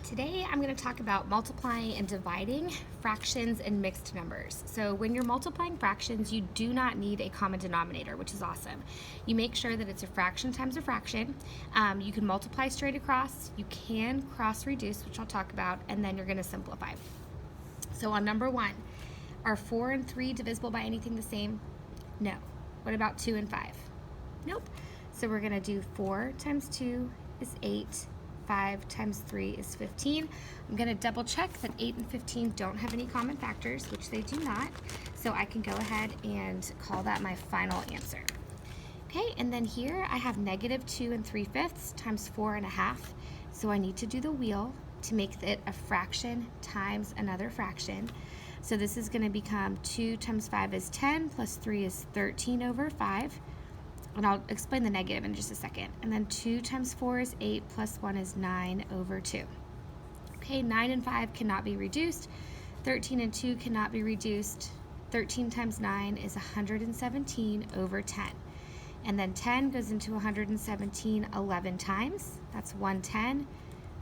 Today I'm going to talk about multiplying and dividing fractions and mixed numbers. So when you're multiplying fractions, you do not need a common denominator, which is awesome. You make sure that it's a fraction times a fraction. You can multiply straight across, you can cross reduce, which I'll talk about, and then you're going to simplify. So on number 1, are 4 and 3 divisible by anything the same? No. What about 2 and 5? Nope. So we're going to do 4 times 2 is 8. 5 times 3 is 15. I'm going to double check that 8 and 15 don't have any common factors, which they do not. So I can go ahead and call that my final answer. Okay, and then here I have negative 2 and 3/5 times 4 and a half. So I need to do the wheel to make it a fraction times another fraction. So this is going to become 2 times 5 is 10 plus 3 is 13 over 5. And I'll explain the negative in just a second. And then 2 times 4 is 8 plus 1 is 9 over 2. Okay, 9 and 5 cannot be reduced. 13 and 2 cannot be reduced. 13 times 9 is 117 over 10. And then 10 goes into 117 11 times. That's 110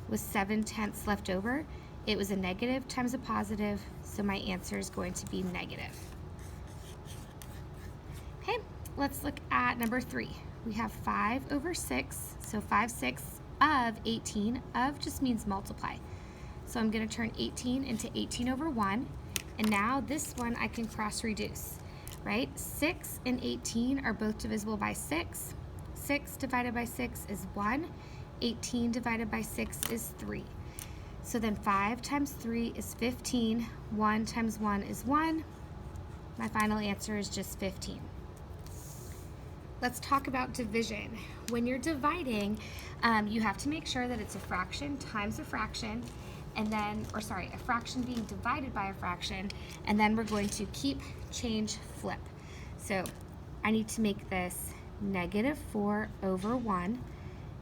with 7/10 left over. It was a negative times a positive, so my answer is going to be negative. Okay. Let's look at number 3. We have 5 over 6, so 5/6 of 18. Of just means multiply. So I'm going to turn 18 into 18 over 1, and now this one I can cross reduce, right? 6 and 18 are both divisible by 6. 6 divided by 6 is 1. 18 divided by 6 is 3. So then 5 times 3 is 15. 1 times 1 is 1. My final answer is just 15. Let's talk about division. When you're dividing, you have to make sure that it's a fraction times a fraction, and then, a fraction being divided by a fraction, and then we're going to keep, change, flip. So I need to make this negative 4 over 1,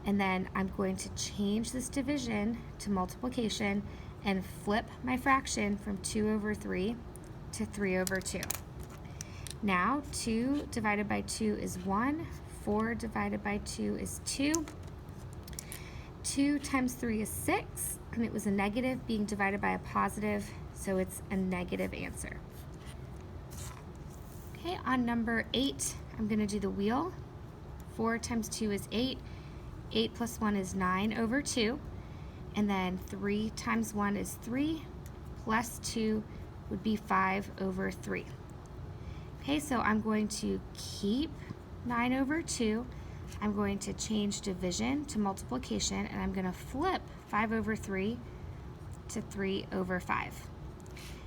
and then I'm going to change this division to multiplication and flip my fraction from 2 over 3 to 3 over 2. Now, 2 divided by 2 is 1. 4 divided by 2 is 2. 2 times 3 is 6, and it was a negative being divided by a positive, so it's a negative answer. Okay, on number 8, I'm going to do the wheel. 4 times 2 is 8. 8 plus 1 is 9 over 2. And then 3 times 1 is 3, plus 2 would be 5 over 3. Okay, so I'm going to keep 9 over 2. I'm going to change division to multiplication, and I'm going to flip 5 over 3 to 3 over 5.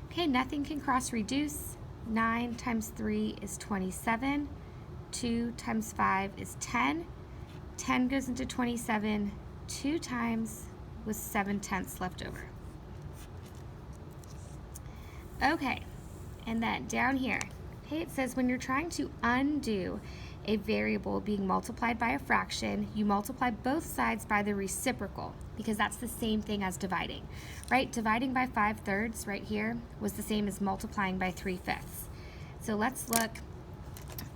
Okay, nothing can cross reduce. 9 times 3 is 27. 2 times 5 is 10. 10 goes into 27 2 times with 7/10 left over. Okay, and then down here, okay, it says when you're trying to undo a variable being multiplied by a fraction, you multiply both sides by the reciprocal, because that's the same thing as dividing, right? Dividing by 5/3 right here was the same as multiplying by 3/5. So let's look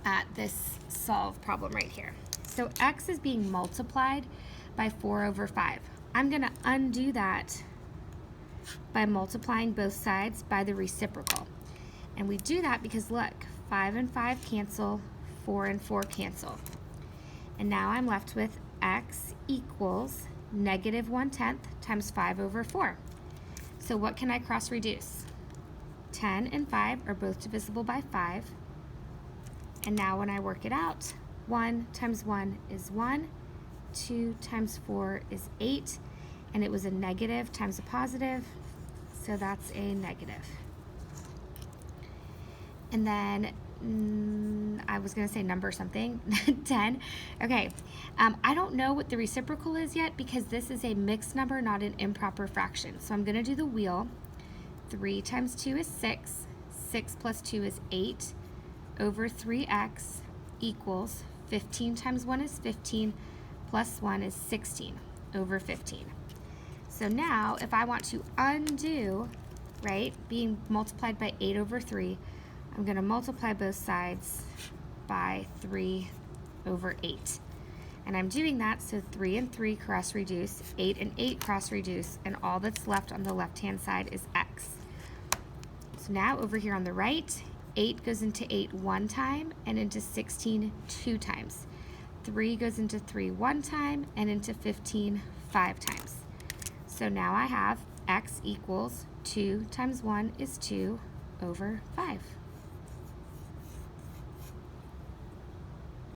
at this solve problem right here. So x is being multiplied by 4 over 5. I'm going to undo that by multiplying both sides by the reciprocal. And we do that because look, 5 and 5 cancel, 4 and 4 cancel. And now I'm left with x equals negative 1/10 times 5 over 4. So what can I cross reduce? 10 and 5 are both divisible by 5. And now when I work it out, 1 times 1 is 1. 2 times 4 is 8. And it was a negative times a positive, so that's a negative. And then I was going to say number something, 10. Okay, I don't know what the reciprocal is yet because this is a mixed number, not an improper fraction. So I'm going to do the wheel. 3 times 2 is 6. 6 plus 2 is 8 over 3x equals 15 times 1 is 15 plus 1 is 16 over 15. So now if I want to undo, right, being multiplied by 8 over 3, I'm going to multiply both sides by 3 over 8. And I'm doing that so 3 and 3 cross reduce, 8 and 8 cross reduce, and all that's left on the left-hand side is x. So now over here on the right, 8 goes into 8 one time and into 16 two times. 3 goes into 3 one time and into 15 5 times. So now I have x equals 2 times 1 is 2 over 5.